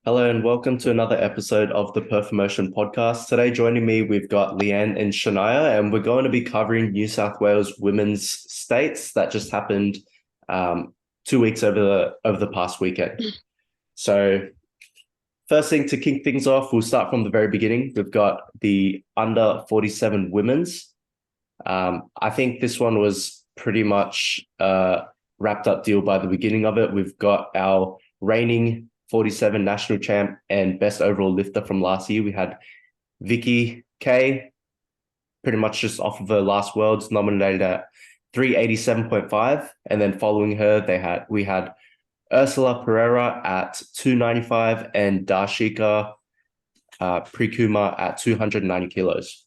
Hello and welcome to another episode of the Performotion podcast. Today, joining me, we've got Leanne and Shania, and we're going to be covering New South Wales women's states that just happened 2 weeks over the past weekend. So, first thing to kick things off, we'll start from the very beginning. We've got the under 47 women's. I think this one was pretty much a wrapped up deal by the beginning of it. We've got our reigning 47 national champ and best overall lifter from last year. We had Vicky K, pretty much just off of her last Worlds, nominated at 387.5. And then following her, we had Ursula Pereira at 295 and Darshika Prikuma at 290 kilos.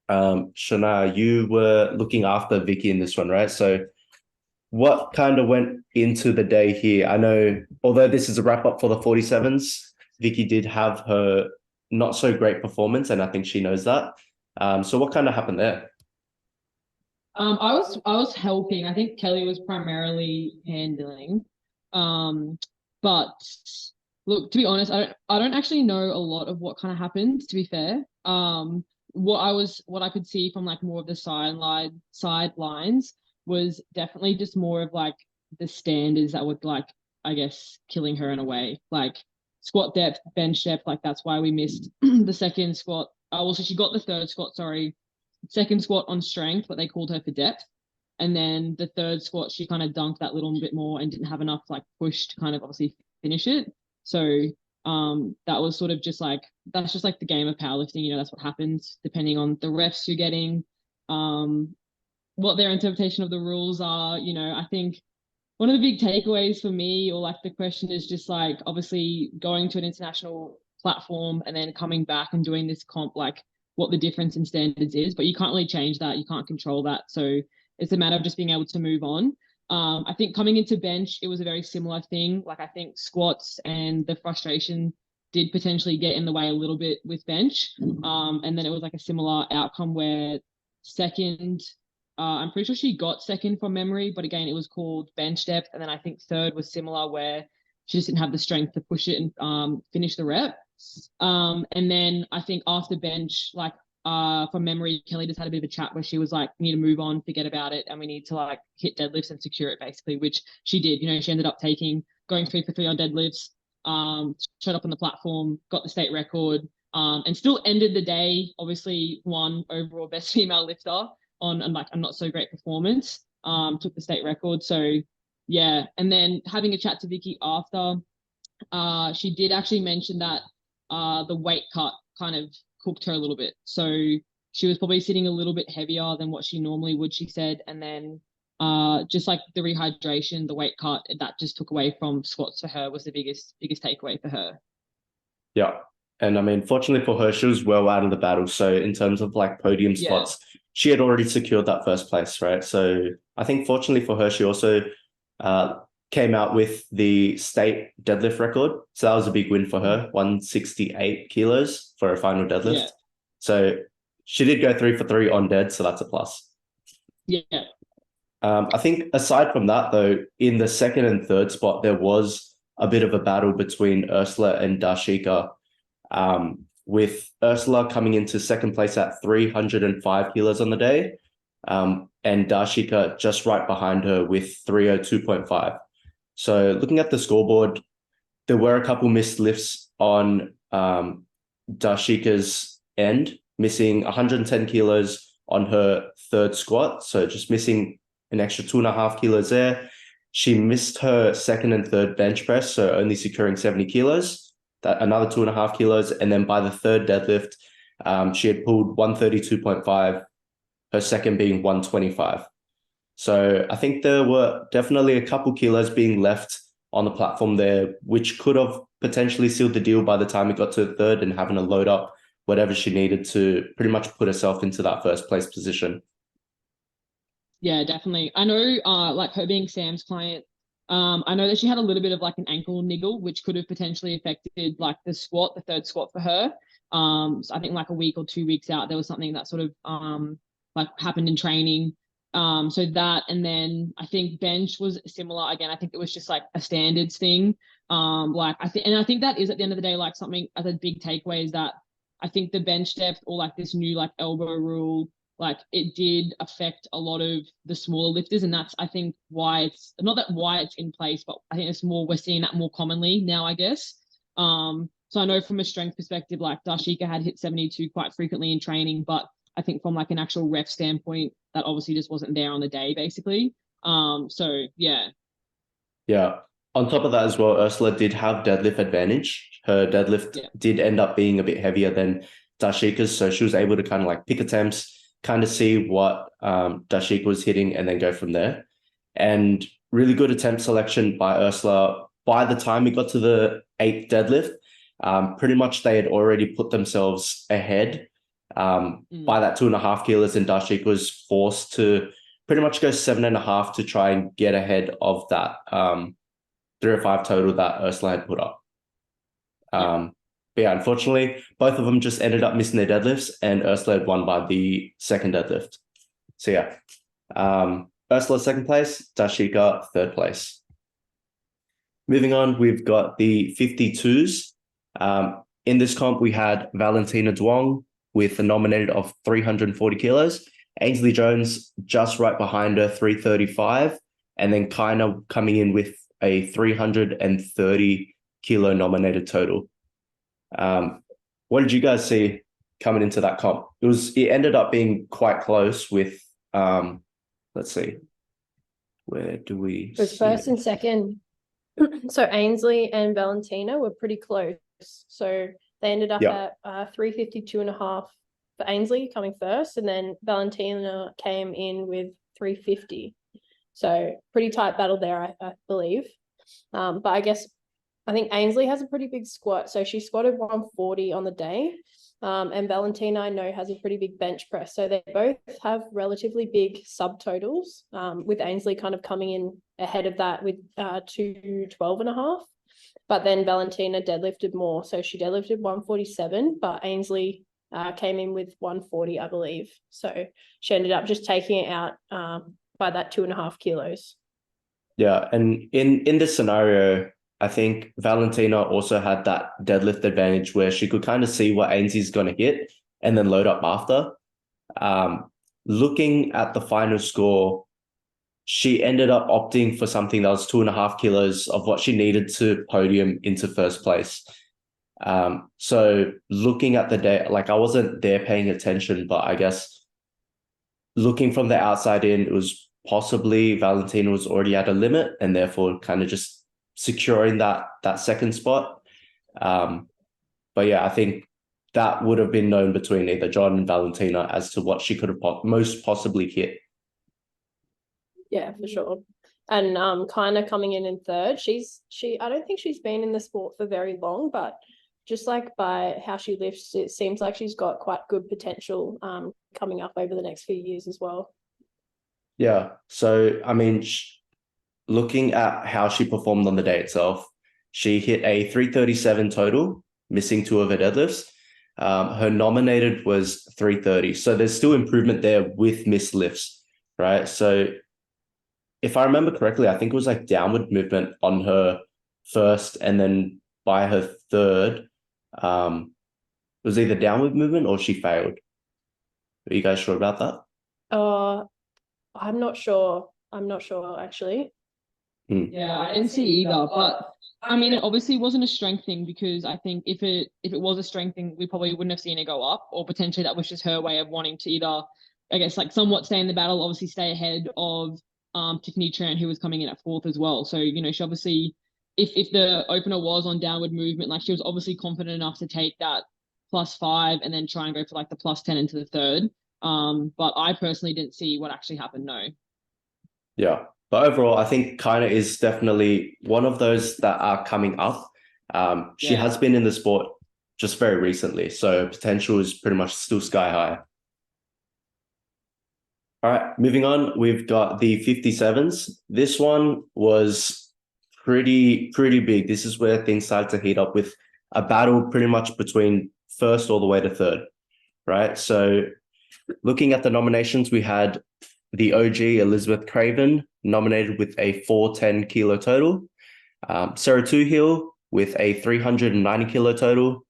Shana, you were looking after Vicky in this one, right? So what kind of went into the day here? I know, although this is a wrap up for the 47s, Vicky did have her not so great performance, and I think she knows that. So what kind of happened there? I was helping. I think Kelly was primarily handling. But look, to be honest, I don't actually know a lot of what kind of happened, to be fair. What I could see from like more of the sidelines was definitely just more of like the standards that were like, I guess, killing her in a way. Like squat depth, bench depth, like that's why we missed the second squat. Also she got the third squat, sorry, second squat on strength, but they called her for depth. And then the third squat, she kind of dunked that little bit more and didn't have enough like push to kind of obviously finish it. So that was sort of just like that's just like the game of powerlifting, that's what happens depending on the refs you're getting, um, what their interpretation of the rules are. I think one of the big takeaways for me, or like the question is just like obviously going to an international platform and then coming back and doing this comp, like what the difference in standards is, but you can't really change that. You can't control that. So it's a matter of just being able to move on. I think coming into bench, it was a very similar thing. Like I think squats and the frustration did potentially get in the way a little bit with bench. And then it was like a similar outcome where second I'm pretty sure she got second from memory, but again, it was called bench depth. And then I think third was similar, where she just didn't have the strength to push it and finish the rep. And then I think after bench, like from memory, Kelly just had a bit of a chat where she was like, "We need to move on, forget about it, and we need to like hit deadlifts and secure it," basically, which she did. She ended up going 3 for 3 on deadlifts, showed up on the platform, got the state record, and still ended the day, obviously, won overall best female lifter on like a not so great performance. Took the state record. So yeah, and then having a chat to Vicky after, she did actually mention that the weight cut kind of cooked her a little bit. So she was probably sitting a little bit heavier than what she normally would, she said. And then just like the rehydration, the weight cut, that just took away from squats for her was the biggest takeaway for her. Yeah. And I mean, fortunately for her, she was well out of the battle. So in terms of like podium Yeah. spots, she had already secured that first place, right? So I think fortunately for her, she also uh, came out with the state deadlift record. So that was a big win for her, 168 kilos for a final deadlift. Yeah. So she did go 3 for 3 on dead, so that's a plus. Yeah. I think aside from that, though, in the second and third spot, there was a bit of a battle between Ursula and Darshika, with Ursula coming into second place at 305 kilos on the day, and Darshika just right behind her with 302.5. So looking at the scoreboard, there were a couple missed lifts on Darshika's end, missing 110 kilos on her third squat. So just missing an extra 2.5 kilos there. She missed her second and third bench press, so only securing 70 kilos, that another 2.5 kilos. And then by the third deadlift, she had pulled 132.5, her second being 125. So I think there were definitely a couple kilos being left on the platform there, which could have potentially sealed the deal by the time it got to the third and having to load up whatever she needed to pretty much put herself into that first place position. Yeah, definitely. I know, like her being Sam's client, I know that she had a little bit of like an ankle niggle, which could have potentially affected like the third squat for her. So I think like a week or 2 weeks out, there was something that sort of like happened in training. So that, and then I think bench was similar. Again, I think it was just like a standards thing. Like I think that is at the end of the day like something as a big takeaway is that I think the bench depth or like this new like elbow rule, like it did affect a lot of the smaller lifters, and that's I think why it's not that why it's in place, but I think it's more we're seeing that more commonly now, I guess. So I know from a strength perspective, like Darshika had hit 72 quite frequently in training, but I think from like an actual ref standpoint, that obviously just wasn't there on the day, basically. So yeah. Yeah. On top of that as well, Ursula did have deadlift advantage. Her deadlift Yeah. did end up being a bit heavier than Dashika's, so she was able to kind of like pick attempts, kind of see what Dashika was hitting, and then go from there. And really good attempt selection by Ursula. By the time we got to the eighth deadlift, pretty much they had already put themselves ahead by that 2.5 kilos, and Dashika was forced to pretty much go 7.5 to try and get ahead of that 305 total that Ursula had put up. But yeah, unfortunately, both of them just ended up missing their deadlifts, and Ursula had won by the second deadlift. So yeah, Ursula second place, Dashika third place. Moving on, we've got the 52s. In this comp, we had Valentina Duong with a nominated of 340 kilos. Ainsley Jones just right behind her, 335, and then Kaina coming in with a 330 kilo nominated total. What did you guys see coming into that comp? It ended up being quite close with let's see, where do we It was see first it? and second. So Ainsley and Valentina were pretty close. So they ended up Yeah. at 352.5 for Ainsley coming first, and then Valentina came in with 350. So pretty tight battle there, I believe. But I think Ainsley has a pretty big squat. So she squatted 140 on the day. And Valentina, I know, has a pretty big bench press. So they both have relatively big subtotals, with Ainsley kind of coming in ahead of that with 212.5. But then Valentina deadlifted more. So she deadlifted 147, but Ainsley came in with 140, I believe. So she ended up just taking it out by that 2.5 kilos. Yeah, and in this scenario, I think Valentina also had that deadlift advantage where she could kind of see what Ainsley's going to hit and then load up after. Looking at the final score, she ended up opting for something that was 2.5 kilos of what she needed to podium into first place. So looking at the day, like I wasn't there paying attention, but I guess looking from the outside in, it was possibly Valentina was already at a limit and therefore kind of just securing that second spot. But yeah, I think that would have been known between either John and Valentina as to what she could have most possibly hit. Yeah, for sure. And kind of coming in third. I don't think she's been in the sport for very long, but just like by how she lifts, it seems like she's got quite good potential coming up over the next few years as well. Yeah. So, I mean, looking at how she performed on the day itself, she hit a 337 total, missing 2 of her deadlifts. Her nominated was 330. So there's still improvement there with missed lifts, right? So if I remember correctly, I think it was like downward movement on her first, and then by her third, it was either downward movement or she failed. Are you guys sure about that? I'm not sure. I'm not sure actually. Yeah, I didn't see either, but I mean, it obviously wasn't a strength thing because I think if it was a strength thing, we probably wouldn't have seen it go up, or potentially that was just her way of wanting to either, I guess, like somewhat stay in the battle, obviously stay ahead of Tiffany Tran, who was coming in at fourth as well. So she obviously, if the opener was on downward movement, like she was obviously confident enough to take that +5 and then try and go for like the +10 into the third. But I personally didn't see what actually happened. No. Yeah. But overall, I think Kaina is definitely one of those that are coming up. She Yeah. has been in the sport just very recently, so potential is pretty much still sky high. All right, moving on, we've got the 57s. This one was pretty big. This is where things started to heat up with a battle pretty much between first all the way to third, right? So looking at the nominations, we had the OG Elizabeth Craven nominated with a 410 kilo total. Sarah Toohill with a 390 kilo total,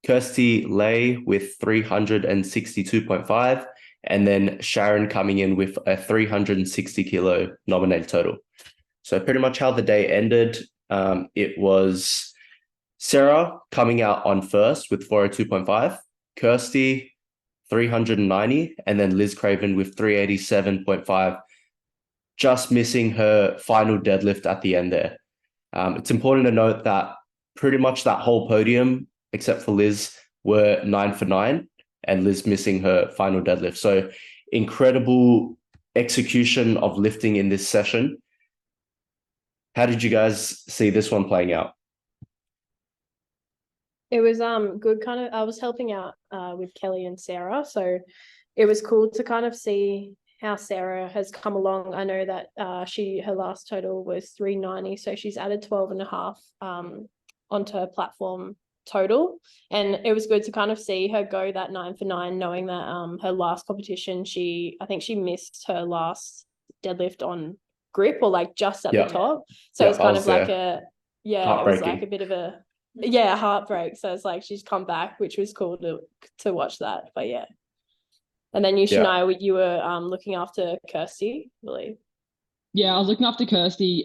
Kirsty Lay with 362.5, and then Sharon coming in with a 360 kilo nominated total. So pretty much how the day ended, it was Sarah coming out on first with 402.5, Kirsty 390, and then Liz Craven with 387.5, just missing her final deadlift at the end there. It's important to note that pretty much that whole podium, except for Liz, were 9 for 9, and Liz missing her final deadlift. So incredible execution of lifting in this session. How did you guys see this one playing out? It was good. Kind of, I was helping out with Kelly and Sarah, so it was cool to kind of see how Sarah has come along. I know that her last total was 390, so she's added 12.5 onto her platform total, and it was good to kind of see her go that 9 for 9, knowing that her last competition, I think she missed her last deadlift on grip, or like just at the top, so it's kind of like it was like a bit of a heartbreak. So it's like she's come back, which was cool to watch that. But yeah. And then Shania, you were looking after Kirsty, I believe. Yeah, I was looking after Kirsty.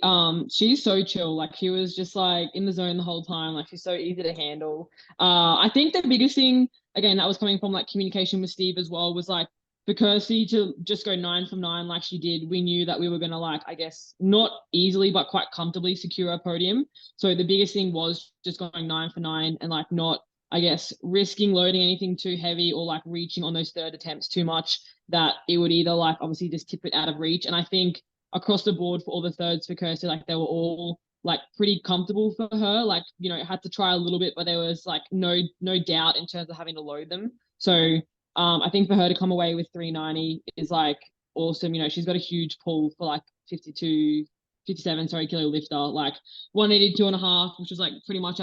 She's so chill. Like she was just like in the zone the whole time. Like she's so easy to handle. I think the biggest thing, again, that was coming from like communication with Steve as well, was like for Kirsty to just go 9 from 9 like she did. We knew that we were gonna, like, I guess not easily but quite comfortably secure a podium. So the biggest thing was just going 9 for 9 and like not, I guess, risking loading anything too heavy or like reaching on those third attempts too much, that it would either like obviously just tip it out of reach. And I think across the board for all the thirds for Kirsty, like they were all like pretty comfortable for her. Like, you know, had to try a little bit, but there was like no doubt in terms of having to load them. So I think for her to come away with 390 is like awesome. You know, she's got a huge pull for like 57 kilo lifter, like 182.5, which was like pretty much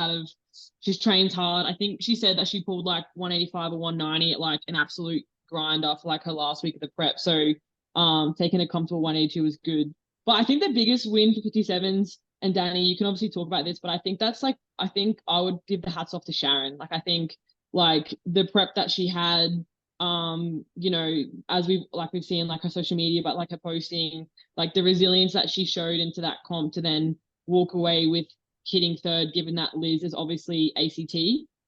she's trains hard. I think she said that she pulled like 185 or 190 at like an absolute grinder for like her last week of the prep. So taking a comfortable 182 was good. But I think the biggest win for 57s, and Danny, you can obviously talk about this, but I think I think I would give the hats off to Sharon. Like I think like the prep that she had, you know, as we've seen like her social media, but like her posting, like the resilience that she showed into that comp to then walk away with hitting third, given that Liz is obviously ACT.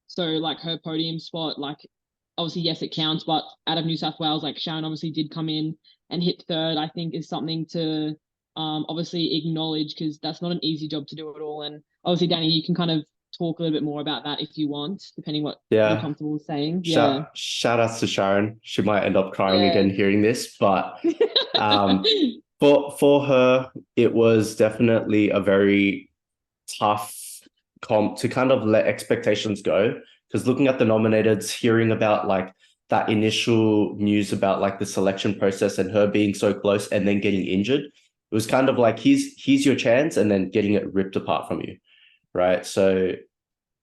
So like her podium spot, like obviously, yes, it counts, but out of New South Wales, like Sharon obviously did come in and hit third, I think is something to obviously acknowledge, because that's not an easy job to do at all. And obviously, Danny, you can kind of talk a little bit more about that if you want, depending what you're comfortable with saying. Shout outs to Sharon. She might end up crying again hearing this, but for her, it was definitely a very tough comp to kind of let expectations go. Because looking at the nominators, hearing about like that initial news about like the selection process and her being so close and then getting injured, it was kind of like here's your chance, and then getting it ripped apart from you, right? So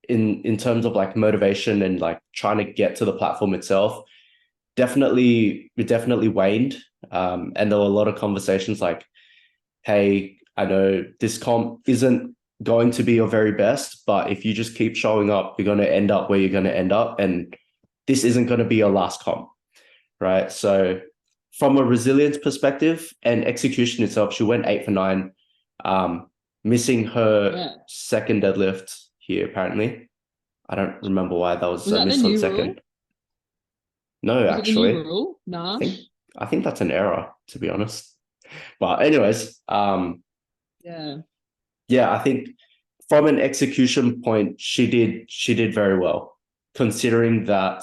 in terms of like motivation and like trying to get to the platform itself, it definitely waned. And there were a lot of conversations like, hey, I know this comp isn't going to be your very best, but if you just keep showing up, you're going to end up where you're going to end up, and this isn't going to be your last comp, right? So from a resilience perspective and execution itself, she went 8 for 9, missing her second deadlift here, apparently. I don't remember why that was a miss on second. Rule? No, was actually. It the new rule? Nah. I think that's an error, to be honest. But anyways, yeah, I think from an execution point, she did very well, considering that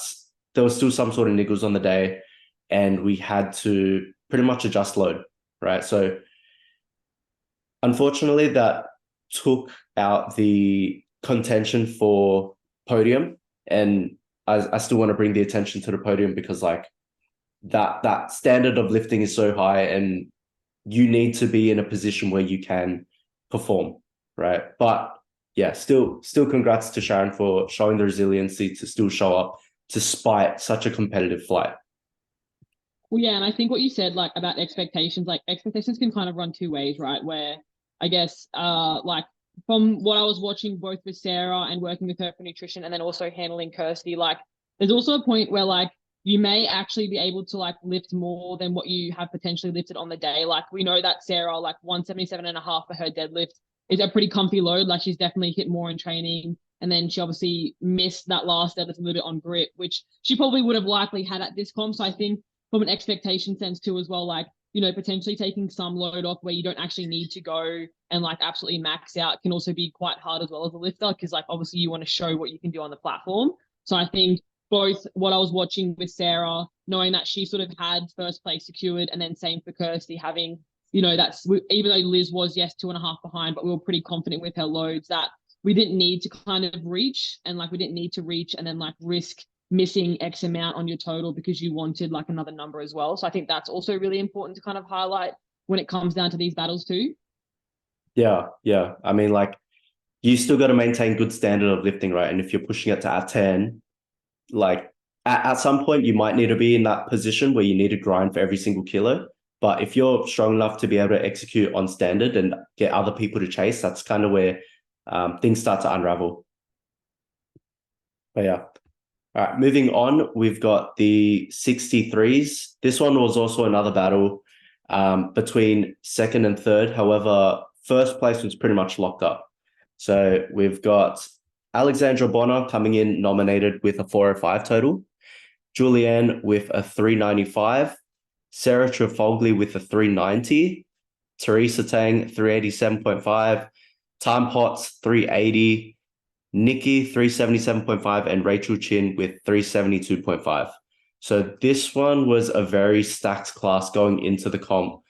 there was still some sort of niggles on the day, and we had to pretty much adjust load, right? So unfortunately, that took out the contention for podium, and I still want to bring the attention to the podium, because like that standard of lifting is so high, and you need to be in a position where you can perform, right? But yeah, still congrats to Sharon for showing the resiliency to still show up despite such a competitive flight. Well, yeah, and I think what you said like about expectations can kind of run two ways, right? Where I guess like from what I was watching both with Sarah and working with her for nutrition and then also handling Kirsty, like there's also a point where like you may actually be able to like lift more than what you have potentially lifted on the day. Like we know that Sarah, like 177.5 for her deadlift is a pretty comfy load. Like she's definitely hit more in training. And then she obviously missed that last deadlift a little bit on grip, which she probably would have likely had at this comp. So I think from an expectation sense too, as well, like, you know, potentially taking some load off where you don't actually need to go and like absolutely max out can also be quite hard as well as a lifter, because like obviously you want to show what you can do on the platform. So I think both what I was watching with Sarah, knowing that she sort of had first place secured, and then same for Kirsty, having, you know, that's even though Liz was, yes, 2.5 behind, but we were pretty confident with her loads that we didn't need to kind of reach, and like we didn't need to reach and then like risk missing X amount on your total because you wanted like another number as well. So I think that's also really important to kind of highlight when it comes down to these battles too. Yeah. I mean, like, you still got to maintain good standard of lifting, right? And if you're pushing it to at 10, like at some point you might need to be in that position where you need to grind for every single kilo. But if you're strong enough to be able to execute on standard and get other people to chase, that's kind of where things start to unravel. But yeah. All right, moving on, we've got the 63s. This one was also another battle between second and third. However, first place was pretty much locked up. So we've got Alexandra Bonner coming in nominated with a 405 total, Julianne with a 395, Sarah Trafogli with a 390, Teresa Tang 387.5, Time Potts 380, Nikki 377.5, and Rachel Chin with 372.5. So this one was a very stacked class going into the comp.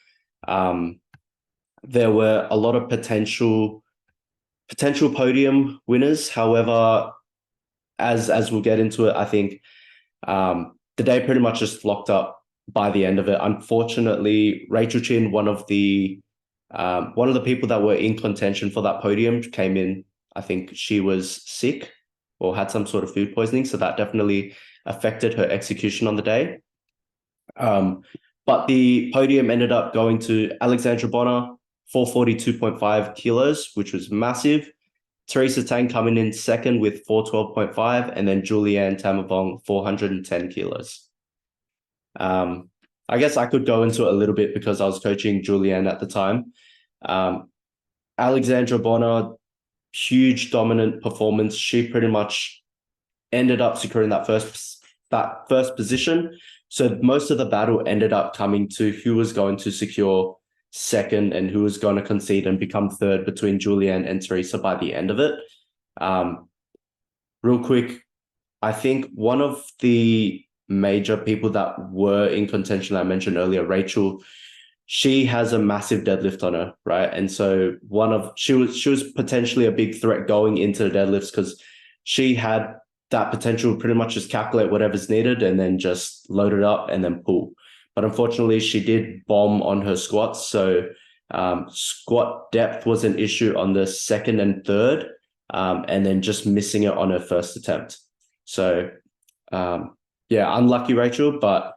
There were a lot of potential podium winners. However, as we'll get into it, I think the day pretty much just locked up by the end of it. Unfortunately, Rachel Chin, one of the people that were in contention for that podium, came in. I think she was sick or had some sort of food poisoning, so that definitely affected her execution on the day. But the podium ended up going to Alexandra Bonner, 442.5 kilos, which was massive. Teresa Tang coming in second with 412.5, and then Julianne Tamavong, 410 kilos. I guess I could go into it a little bit because I was coaching Julianne at the time. Alexandra Bonner, huge dominant performance. She pretty much ended up securing that first position. So most of the battle ended up coming to who was going to secure second and who was going to concede and become third between Julianne and Teresa by the end of it. Real quick, I think one of the major people that were in contention I mentioned earlier, Rachel, she has a massive deadlift on her, right? And so she was potentially a big threat going into the deadlifts because she had that potential to pretty much just calculate whatever's needed and then just load it up and then pull. But unfortunately, she did bomb on her squats. So squat depth was an issue on the second and third, and then just missing it on her first attempt. So yeah, unlucky, Rachel, but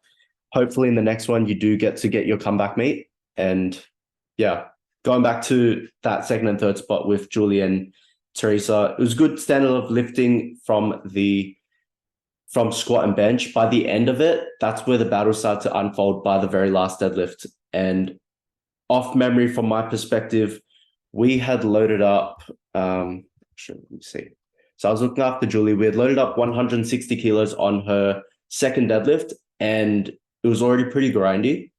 hopefully in the next one, you do get your comeback meet. And yeah, going back to that second and third spot with Julie and Teresa, it was good standard of lifting from squat and bench. By the end of it, that's where the battle started to unfold by the very last deadlift. And off memory, from my perspective, we had loaded up, let me see. So I was looking after Julie. We had loaded up 160 kilos on her second deadlift, and it was already pretty grindy.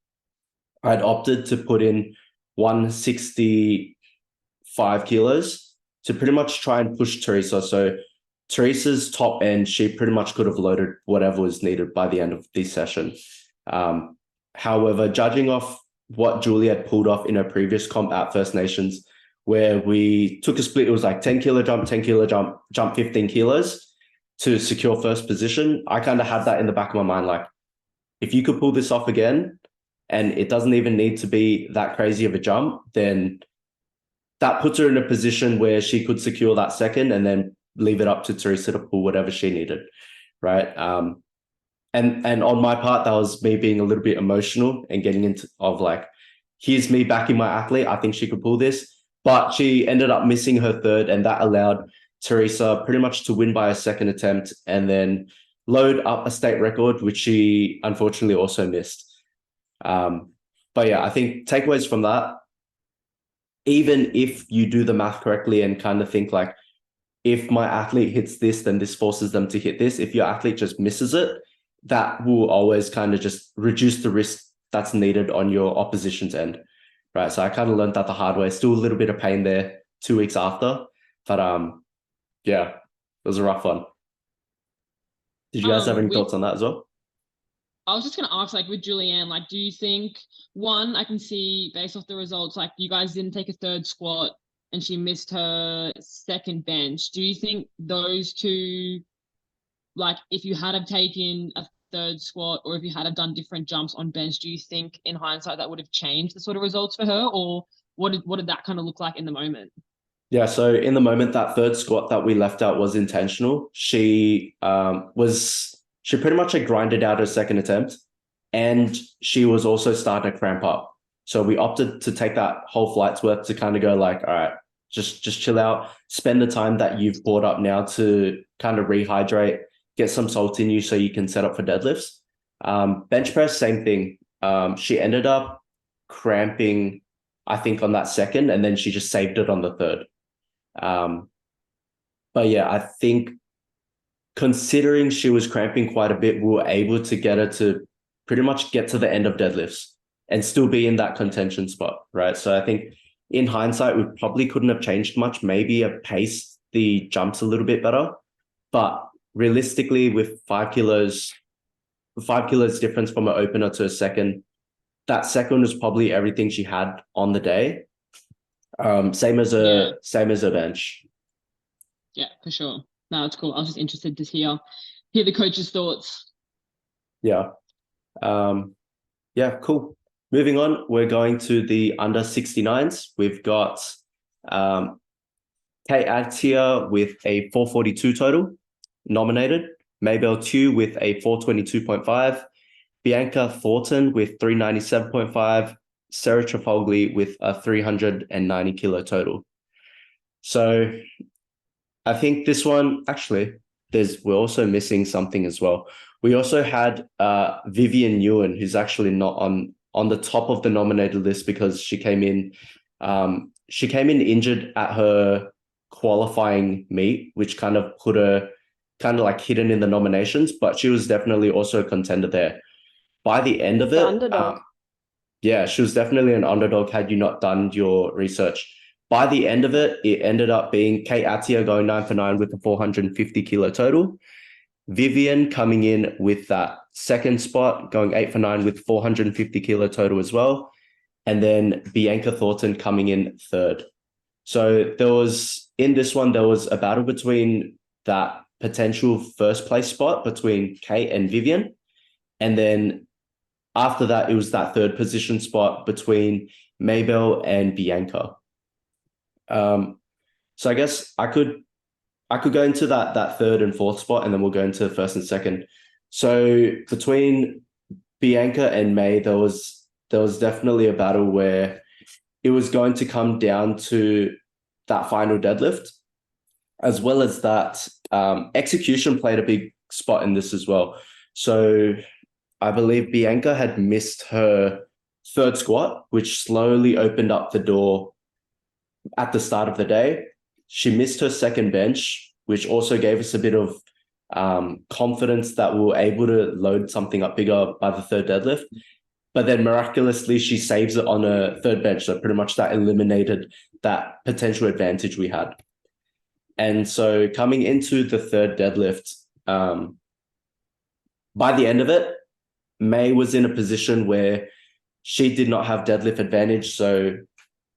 I'd opted to put in 165 kilos to pretty much try and push Teresa. So Teresa's top end, she pretty much could have loaded whatever was needed by the end of this session. However, judging off what Julie had pulled off in her previous comp at First Nations, where we took a split, it was like 10 kilo jump, 10 kilo jump, jump 15 kilos to secure first position. I kind of had that in the back of my mind, like, if you could pull this off again, and it doesn't even need to be that crazy of a jump, then that puts her in a position where she could secure that second and then leave it up to Teresa to pull whatever she needed, right? And on my part, that was me being a little bit emotional and getting into like, here's me backing my athlete. I think she could pull this. but she ended up missing her third, and that allowed Teresa pretty much to win by a second attempt and then load up a state record, which she unfortunately also missed. But yeah, I think takeaways from that, even if you do the math correctly and kind of think like, if my athlete hits this, then this forces them to hit this. If your athlete just misses it, that will always kind of just reduce the risk that's needed on your opposition's end, right? So I kind of learned that the hard way. Still a little bit of pain there 2 weeks after, but yeah, it was a rough one. Did you guys have any thoughts on that as well? I was just gonna ask, like with Julianne, like, do you think one, I can see based off the results, like you guys didn't take a third squat and she missed her second bench. Do you think those two, like if you had have taken a third squat or if you had have done different jumps on bench, do you think in hindsight that would have changed the sort of results for her, or what did that kind of look like in the moment? Yeah, so in the moment, that third squat that we left out was intentional. She pretty much had grinded out her second attempt, and she was also starting to cramp up. So we opted to take that whole flight's worth to kind of go like, all right, just chill out, spend the time that you've brought up now to kind of rehydrate, get some salt in you so you can set up for deadlifts. Bench press, same thing. She ended up cramping, I think, on that second, and then she just saved it on the third. But yeah, I think considering she was cramping quite a bit, we were able to get her to pretty much get to the end of deadlifts and still be in that contention spot, right? So I think in hindsight, we probably couldn't have changed much. Maybe a pace the jumps a little bit better, but realistically, with 5 kilos difference from an opener to a second, that second was probably everything she had on the day. Same as a bench. Yeah, for sure. No, it's cool. I was just interested to hear the coach's thoughts. Yeah. Yeah, cool. Moving on, we're going to the under 69s. We've got Kate Atia with a 442 total nominated, Maybell Tew with a 422.5, Bianca Thornton with 397.5, Sarah Trafalgar with a 390 kilo total. So I think this one, actually, we're also missing something as well. We also had Vivian Ewan, who's actually not on the top of the nominated list because she came in injured at her qualifying meet, which kind of put her kind of like hidden in the nominations, but she was definitely also a contender there. By the end of it, underdog. Yeah, she was definitely an underdog had you not done your research. By the end of it, it ended up being Kate Atia going 9 for 9 with a 450 kilo total. Vivian coming in with that second spot, going 8 for 9 with 450 kilo total as well. And then Bianca Thornton coming in third. So in this one, there was a battle between that potential first place spot between Kate and Vivian. And then after that, it was that third position spot between Maybell and Bianca. So I guess I could go into that third and fourth spot, and then we'll go into first and second. So between Bianca and May, there was definitely a battle where it was going to come down to that final deadlift, as well as that execution played a big spot in this as well. So I believe Bianca had missed her third squat, which slowly opened up the door at the start of the day. She missed her second bench, which also gave us a bit of confidence that we were able to load something up bigger by the third deadlift. But then miraculously, she saves it on a third bench. So pretty much that eliminated that potential advantage we had. And so coming into the third deadlift, by the end of it, May was in a position where she did not have deadlift advantage. So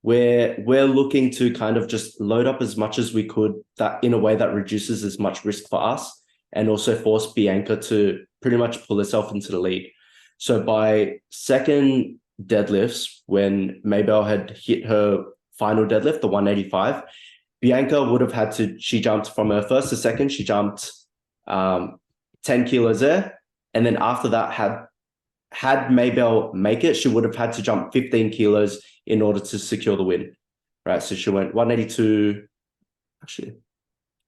we're looking to kind of just load up as much as we could that in a way that reduces as much risk for us and also force Bianca to pretty much pull herself into the lead. So by second deadlifts, when Maybell had hit her final deadlift, the 185, Bianca would have had to, she jumped from her first to second, she jumped 10 kilos there. And then after that, had Maybell make it, she would have had to jump 15 kilos in order to secure the win. right? So she went 182. Actually,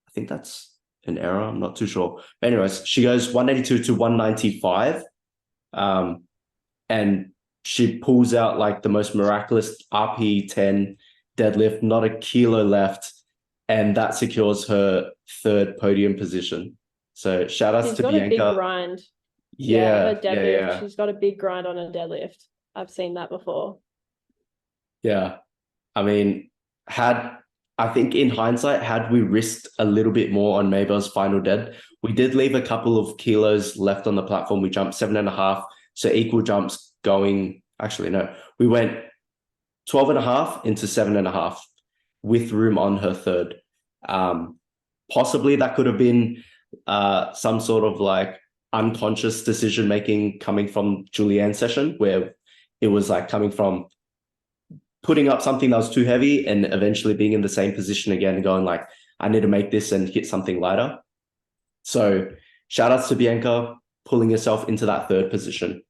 I think that's an error. I'm not too sure. But anyways, she goes 182 to 195. And she pulls out like the most miraculous RP10 deadlift, not a kilo left, and that secures her third podium position. So shout outs She's to got a big Bianca. grind. Yeah, her deadlift. yeah. She's got a big grind on her deadlift. I've seen that before. Yeah. I mean, I think in hindsight, had we risked a little bit more on Mabel's final dead, we did leave a couple of kilos left on the platform. We jumped 7.5, so equal jumps going. Actually, no, we went 12.5 into 7.5 with room on her third. Possibly that could have been some sort of like unconscious decision making coming from Julianne's session, where it was like coming from putting up something that was too heavy and eventually being in the same position again and going like, I need to make this and hit something lighter. So shout outs to Bianca pulling herself into that third position.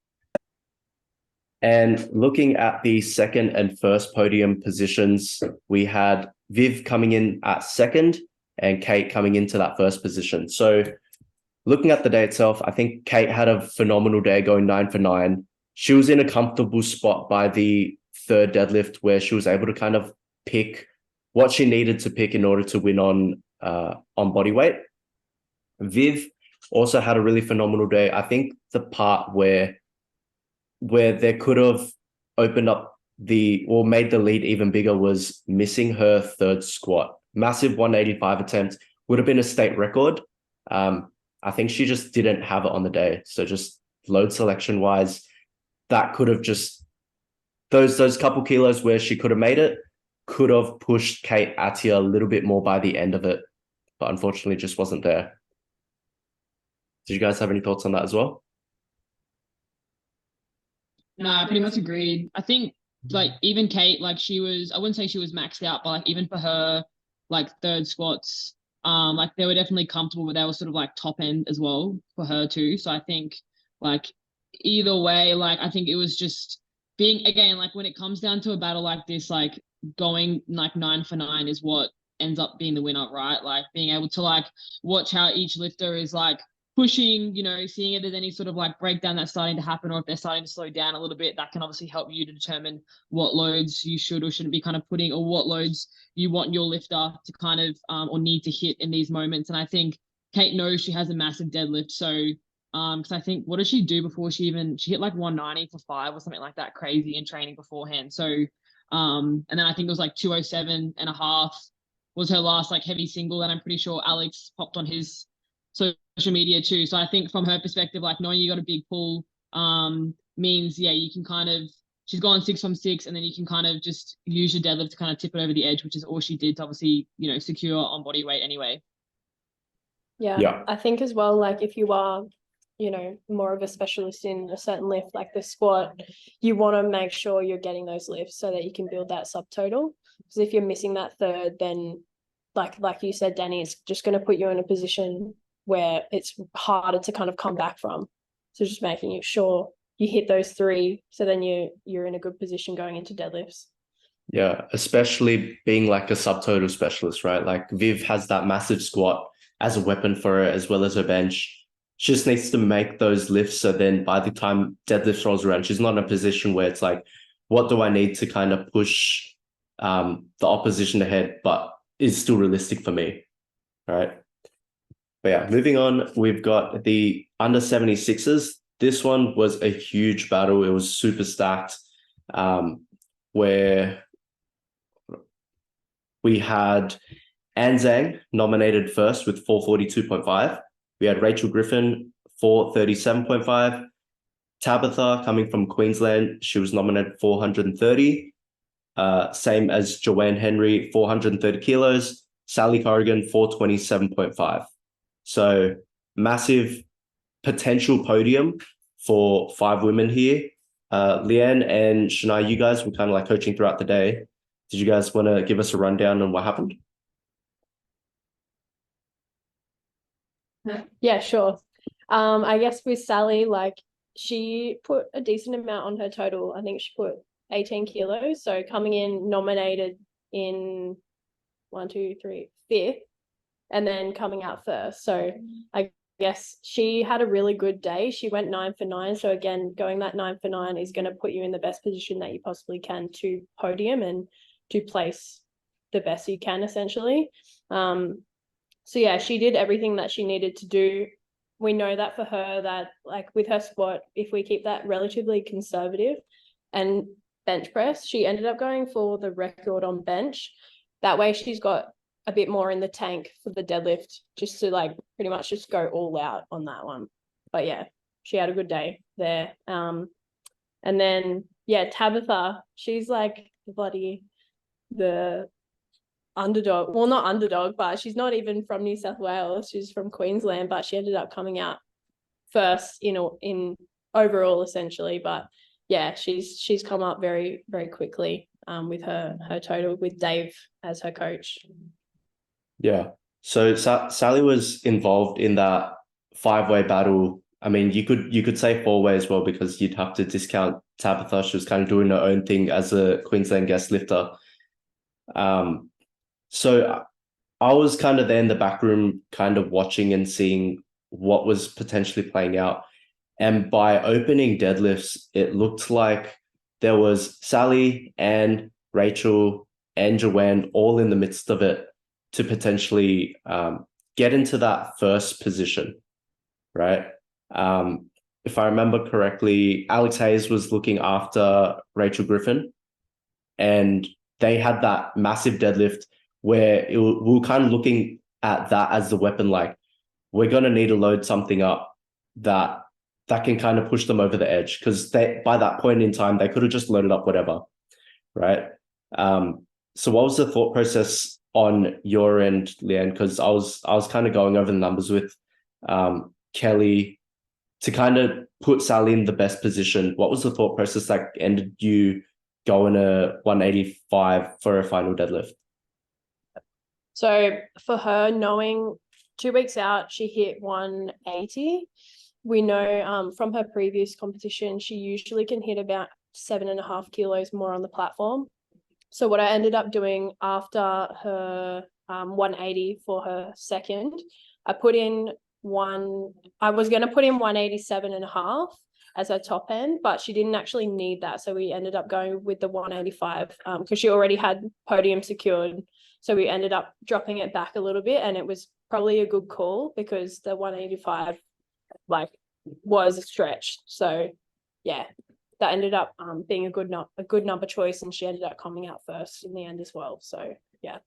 And looking at the second and first podium positions, we had Viv coming in at second and Kate coming into that first position. So looking at the day itself, I think Kate had a phenomenal day going 9 for 9. She was in a comfortable spot by the third deadlift where she was able to kind of pick what she needed to pick in order to win on body weight. Viv also had a really phenomenal day. I think the part where there could have opened up or made the lead even bigger was missing her third squat. Massive 185 attempt, would have been a state record. I think she just didn't have it on the day. So just load selection wise, that could have just those couple kilos where she could have made it could have pushed Kate Attia a little bit more by the end of it, but unfortunately just wasn't there. Did you guys have any thoughts on that as well? No, I pretty much agreed. I think like even Kate, like she was, I wouldn't say she was maxed out, but like even for her, like third squats, like they were definitely comfortable, but they were sort of like top end as well for her too. So I think like either way, like I think it was just being again, like when it comes down to a battle like this, like going like 9 for 9 is what ends up being the winner, right? Like being able to like watch how each lifter is like pushing, seeing if there's any sort of like breakdown that's starting to happen, or if they're starting to slow down a little bit, that can obviously help you to determine what loads you should or shouldn't be kind of putting, or what loads you want your lifter to kind of or need to hit in these moments. And I think Kate knows she has a massive deadlift, so because I think what did she do before she hit like 190 for 5 or something like that crazy in training beforehand. So and then I think it was like 207.5 was her last like heavy single that I'm pretty sure Alex popped on his social media too. So I think from her perspective, like knowing you got a big pull means, yeah, you can kind of, she's gone 6 from 6, and then you can kind of just use your deadlift to kind of tip it over the edge, which is all she did to obviously, secure on body weight anyway. Yeah. I think as well, like if you are, more of a specialist in a certain lift, like the squat, you want to make sure you're getting those lifts so that you can build that subtotal. Because if you're missing that third, then like you said, Danny, it's just going to put you in a position where it's harder to kind of come back from. So just making sure you hit those 3, so then you're in a good position going into deadlifts. Yeah, especially being like a subtotal specialist, right? Like Viv has that massive squat as a weapon for her as well as her bench. She just needs to make those lifts. So then by the time deadlift rolls around, she's not in a position where it's like, what do I need to kind of push the opposition ahead, but is still realistic for me, right? But yeah, moving on, we've got the under 76ers. This one was a huge battle. It was super stacked, where we had Ann Zhang nominated first with 442.5. We had Rachel Griffin, 437.5. Tabitha coming from Queensland, she was nominated 430. Same as Joanne Henry, 430 kilos. Sally Corrigan, 427.5. So massive potential podium for 5 women here. Leanne and Shania, you guys were kind of like coaching throughout the day. Did you guys want to give us a rundown on what happened? Yeah, sure. I guess with Sally, like she put a decent amount on her total. I think she put 18 kilos. So coming in nominated in 1, 2, 3, 5th, and then coming out first. So I guess she had a really good day. She went 9 for 9. So again, going that 9 for 9 is going to put you in the best position that you possibly can to podium and to place the best you can, essentially. So yeah, she did everything that she needed to do. We know that for her, that like with her squat, if we keep that relatively conservative and bench press, she ended up going for the record on bench. That way she's got a bit more in the tank for the deadlift, just to like pretty much just go all out on that one. But yeah, she had a good day there. And then yeah, Tabitha, she's like the underdog. Well, not underdog, but she's not even from New South Wales. She's from Queensland, but she ended up coming out first, you know, in overall essentially. But yeah, she's come up very, very quickly with her total with Dave as her coach. Yeah. So Sally was involved in that 5-way battle. I mean, you could say 4-way as well, because you'd have to discount Tabitha. She was kind of doing her own thing as a Queensland guest lifter. So I was kind of there in the back room, kind of watching and seeing what was potentially playing out. And by opening deadlifts, it looked like there was Sally and Rachel and Joanne all in the midst of it to potentially get into that first position, right? If I remember correctly, Alex Hayes was looking after Rachel Griffin, and they had that massive deadlift where we were kind of looking at that as the weapon, like we're going to need to load something up that can kind of push them over the edge, because they, by that point in time, they could have just loaded up whatever, right? So what was the thought process on your end, Leanne? Because I was kind of going over the numbers with Kelly to kind of put Sally in the best position. What was the thought process that ended you going a 185 for a final deadlift? So for her, knowing 2 weeks out, she hit 180. We know from her previous competition, she usually can hit about 7.5 kilos more on the platform. So what I ended up doing after her 180 for her second, I was going to put in 187.5 as her top end, but she didn't actually need that. So we ended up going with the 185 because she already had podium secured. So we ended up dropping it back a little bit, and it was probably a good call because the 185 like was a stretch. So yeah, that ended up being a good number choice, and she ended up coming out first in the end as well. So yeah.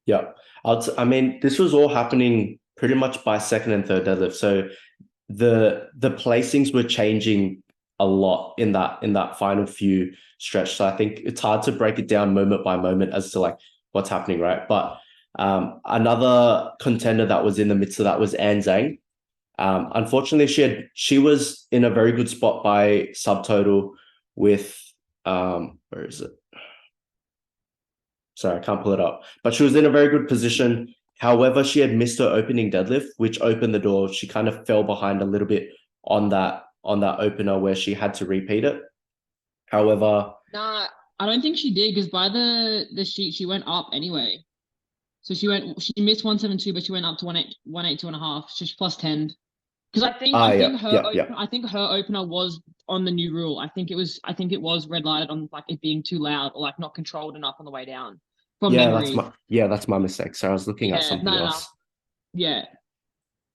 Yeah, I mean, this was all happening pretty much by second and third deadlift. So the placings were changing a lot in that final few stretch. So I think it's hard to break it down moment by moment as to like what's happening, right? But another contender that was in the midst of that was Ann Zhang. Unfortunately, she was in a very good spot by subtotal with where is it? Sorry, I can't pull it up. But she was in a very good position. However, she had missed her opening deadlift, which opened the door. She kind of fell behind a little bit on that opener where she had to repeat it. However, Nah, I don't think she did, because by the sheet she went up anyway. So she missed 172, but she went up to 182.5. So she's plus 10. Because I think her opener was on the new rule. I think it was red lighted on like it being too loud or like not controlled enough on the way down. From memory. That's my mistake. So I was looking at something else. Yeah.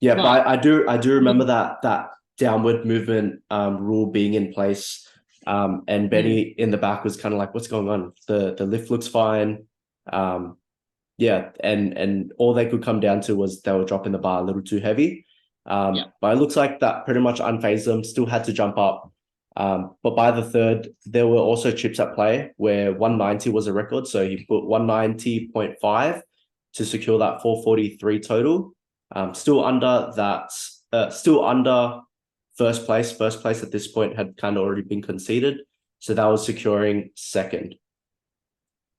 Yeah, but I do remember that downward movement rule being in place. And Benny in the back was kind of like, what's going on? The lift looks fine. Yeah, and all they could come down to was they were dropping the bar a little too heavy. But it looks like that pretty much unfazed them, still had to jump up. But by the third, there were also chips at play where 190 was a record. So he put 190.5 to secure that 443 total. Still under first place. First place at this point had kind of already been conceded. So that was securing second.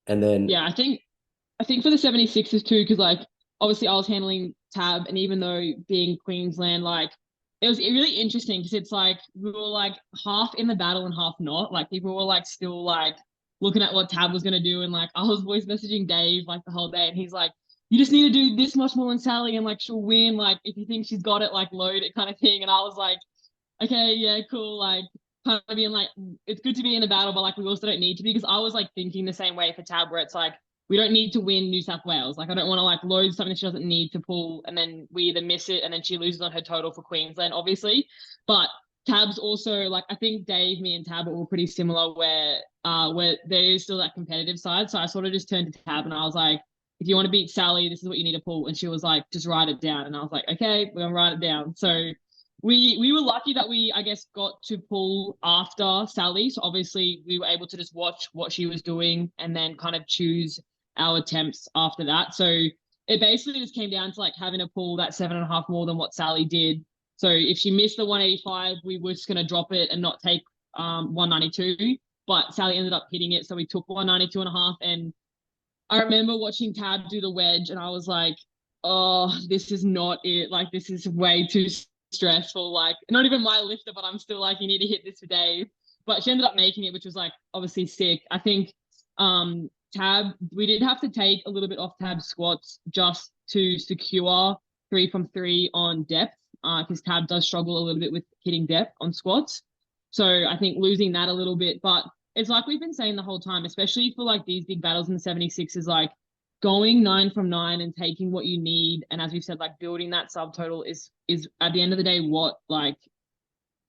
And then yeah, I think for the 76ers too, because like obviously I was handling tab, and even though being Queensland, like it was really interesting because it's like we were like half in the battle and half not. Like people were like still like looking at what Tab was gonna do, and like I was voice messaging Dave like the whole day, and he's like, you just need to do this much more than Sally, and like she'll win. Like if you think she's got it, like load it kind of thing. And I was like, okay, yeah, cool. Like kind of being like, it's good to be in a battle, but like we also don't need to be, because I was like thinking the same way for Tab, where it's like we don't need to win New South Wales. Like I don't want to like load something she doesn't need to pull, and then we either miss it and then she loses on her total for Queensland, obviously. But Tab's also like, I think Dave, me and Tab are all pretty similar where there is still that competitive side. So I sort of just turned to Tab and I was like, if you want to beat Sally, this is what you need to pull. And she was like, just write it down. And I was like, okay, we're gonna write it down. So we were lucky that we, I guess, got to pull after Sally. So obviously we were able to just watch what she was doing and then kind of choose our attempts after that. So it basically just came down to like having to pull that 7.5 more than what Sally did. So if she missed the 185, we were just gonna drop it and not take 192. But Sally ended up hitting it, so we took 192.5. And I remember watching Tab do the wedge, and I was like, oh, this is not it. Like this is way too stressful. Like not even my lifter, but I'm still like, you need to hit this for Dave. But she ended up making it, which was like obviously sick. I think Tab, we did have to take a little bit off Tab's squats just to secure 3 from 3 on depth, because Tab does struggle a little bit with hitting depth on squats. So I think losing that a little bit, but it's like we've been saying the whole time, especially for like these big battles in the 76 is like going 9 from 9 and taking what you need. And as we've said, like building that subtotal is at the end of the day what like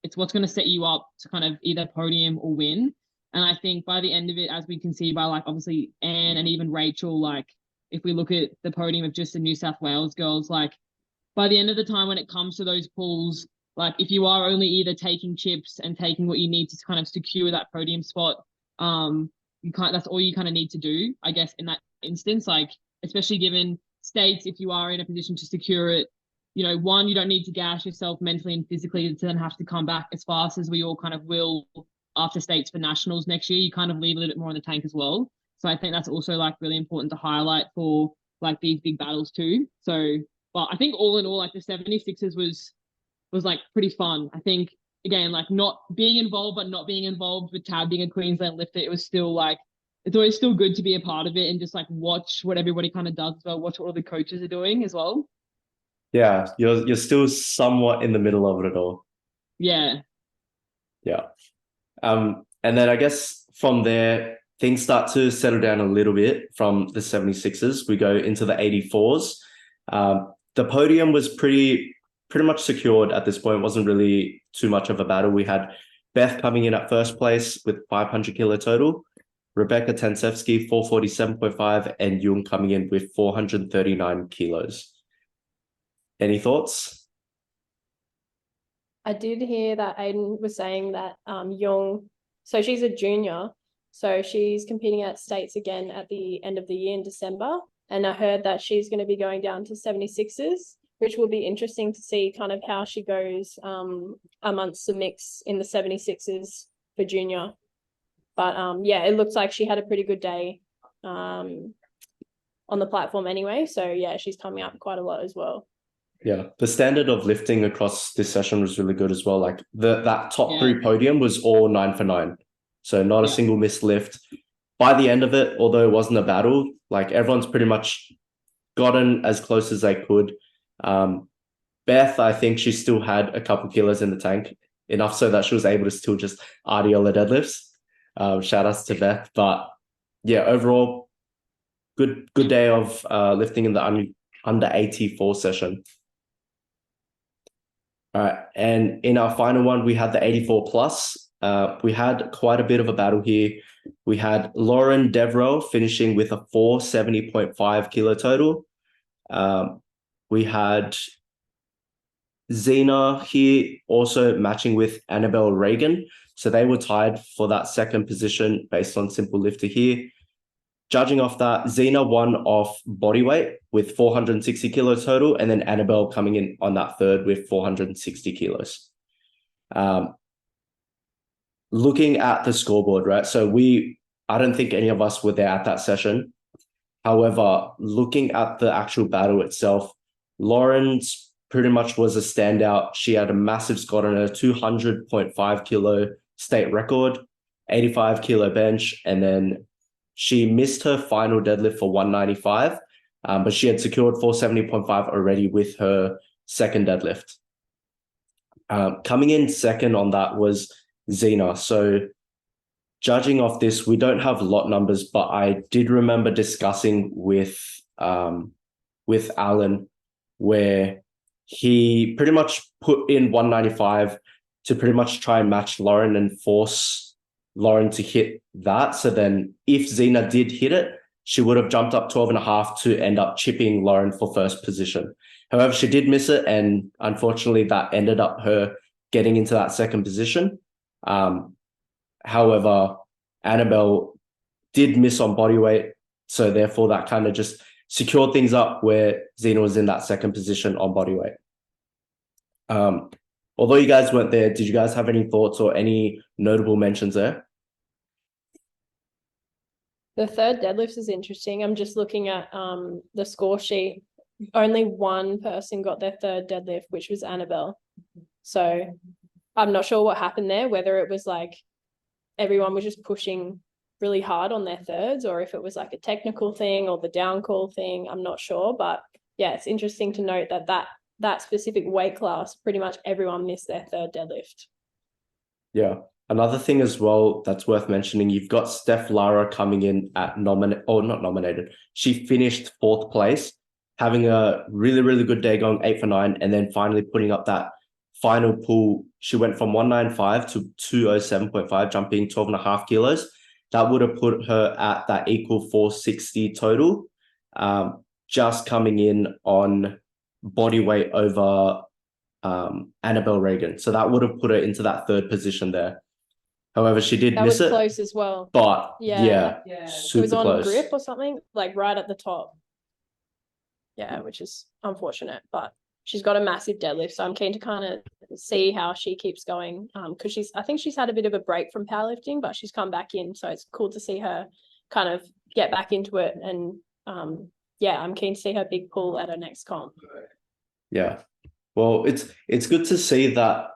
it's what's going to set you up to kind of either podium or win. And I think by the end of it, as we can see by like obviously Anne and even Rachel, like if we look at the podium of just the New South Wales girls, like by the end of the time when it comes to those pulls, like if you are only either taking chips and taking what you need to kind of secure that podium spot, that's all you kind of need to do, I guess, in that instance. Like especially given states, if you are in a position to secure it, you know, one, you don't need to gash yourself mentally and physically to then have to come back as fast as we all kind of will after states for nationals next year. You kind of leave a little bit more in the tank as well. So I think that's also like really important to highlight for like these big battles too. So, but I think all in all, like the 76ers was like pretty fun. I think again, like not being involved, but not being involved with Tab being a Queensland lifter, it was still like, it's always still good to be a part of it and just like watch what everybody kind of does as well, watch what all the coaches are doing as well. Yeah, you're still somewhat in the middle of it all. Yeah. Yeah. And then I guess from there, things start to settle down a little bit from the 76ers. We go into the 84s. The podium was pretty much secured at this point. It wasn't really too much of a battle. We had Beth coming in at first place with 500 kilo total, Rebecca Tansevsky 447.5, and Jung coming in with 439 kilos. Any thoughts? I did hear that Aiden was saying that Jung, so she's a junior, so she's competing at states again at the end of the year in December. And I heard that she's going to be going down to 76ers, which will be interesting to see kind of how she goes amongst the mix in the 76ers for junior. But yeah, it looks like she had a pretty good day on the platform anyway. So yeah, she's coming up quite a lot as well. Yeah, the standard of lifting across this session was really good as well. Like that top 3 podium was all 9 for 9. So not a single missed lift. By the end of it, although it wasn't a battle, like everyone's pretty much gotten as close as they could. Beth, I think she still had a couple kilos in the tank, enough so that she was able to still just RDL the deadlifts. Shout outs to Beth. But yeah, overall, good day of lifting in the under 84 session. All right, and in our final one, we had the 84 plus. We had quite a bit of a battle here. We had Lauren Deverell finishing with a 470.5 kilo total. We had Zena here also matching with Annabelle Reagan. So they were tied for that second position based on simple lifter here. Judging off that, Zena won off bodyweight with 460 kilos total, and then Annabelle coming in on that third with 460 kilos. Looking at the scoreboard, right? So I don't think any of us were there at that session. However, looking at the actual battle itself, Lauren's pretty much was a standout. She had a massive squat on her 200.5 kilo state record. 85 kilo bench, and then she missed her final deadlift for 195, but she had secured 470.5 already with her second deadlift. Coming in second on that was Zena. So judging off this, we don't have lot numbers, but I did remember discussing with Alan, where he pretty much put in 195 to pretty much try and match Lauren and force Lauren to hit that. So then if Zena did hit it, she would have jumped up 12.5 to end up chipping Lauren for first position. However, she did miss it, and unfortunately that ended up her getting into that second position. However, Annabelle did miss on body weight, so therefore that kind of just secured things up where Zena was in that second position on body weight. Although you guys weren't there, did you guys have any thoughts or any notable mentions there? The third deadlift is interesting. I'm just looking at the score sheet. Only one person got their third deadlift, which was Annabelle. So I'm not sure what happened there, whether it was like everyone was just pushing really hard on their thirds, or if it was like a technical thing or the down call thing. I'm not sure, but yeah, it's interesting to note that specific weight class, pretty much everyone missed their third deadlift. Yeah. Another thing as well that's worth mentioning, you've got Steph Lara coming in at not nominated. She finished 4th place, having a really, really good day, going 8 for 9, and then finally putting up that final pull. She went from 195 to 207.5, jumping 12.5 kilos. That would have put her at that equal 460 total, just coming in on body weight over Annabelle Reagan. So that would have put her into that third position there. However, she did miss it. That was close as well. But yeah, super it was on close. grip or something, like right at the top. Yeah, which is unfortunate, but she's got a massive deadlift, so I'm keen to kind of see how she keeps going. Because I think she's had a bit of a break from powerlifting, but she's come back in, so it's cool to see her kind of get back into it. And yeah, I'm keen to see her big pull at her next comp. Yeah, well, it's good to see that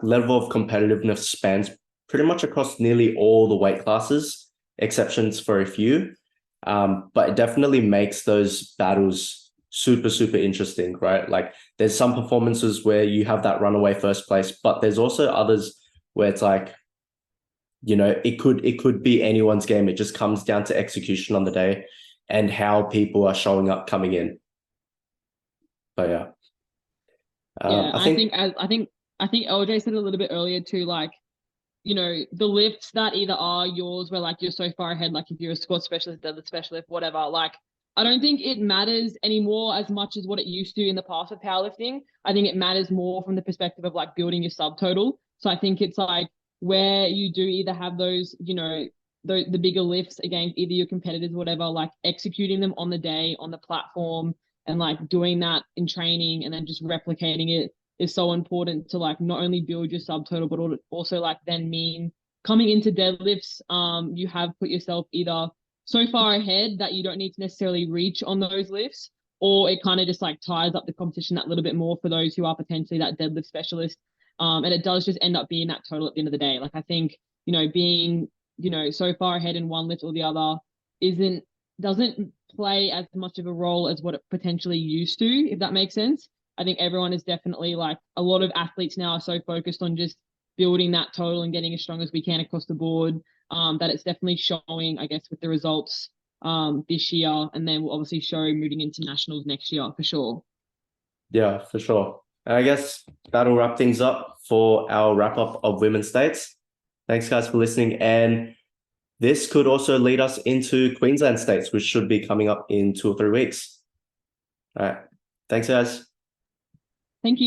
level of competitiveness spans pretty much across nearly all the weight classes, exceptions for a few. But it definitely makes those battles super, super interesting, right? Like there's some performances where you have that runaway first place, but there's also others where it's like, you know, it could be anyone's game. It just comes down to execution on the day and how people are showing up coming in. But yeah. Yeah, I think LJ said a little bit earlier too, like, you know, the lifts that either are yours where like you're so far ahead, like if you're a squat specialist, deadlift specialist, whatever, like I don't think it matters anymore as much as what it used to in the past with powerlifting. I think it matters more from the perspective of like building your subtotal. So I think it's like where you do either have those, you know, the bigger lifts against either your competitors, whatever, like executing them on the day on the platform and like doing that in training and then just replicating it is so important to like not only build your subtotal, but also like then mean coming into deadlifts, you have put yourself either so far ahead that you don't need to necessarily reach on those lifts, or it kind of just like ties up the competition that little bit more for those who are potentially that deadlift specialist. And it does just end up being that total at the end of the day. Like I think, you know, being, you know, so far ahead in one lift or the other doesn't play as much of a role as what it potentially used to, if that makes sense. I think everyone is definitely like a lot of athletes now are so focused on just building that total and getting as strong as we can across the board, that it's definitely showing, I guess, with the results this year, and then we'll obviously show moving into nationals next year for sure. Yeah, for sure. And I guess that'll wrap things up for our wrap up of women's states. Thanks guys for listening. And this could also lead us into Queensland states, which should be coming up in 2 or 3 weeks. All right. Thanks guys. Thank you.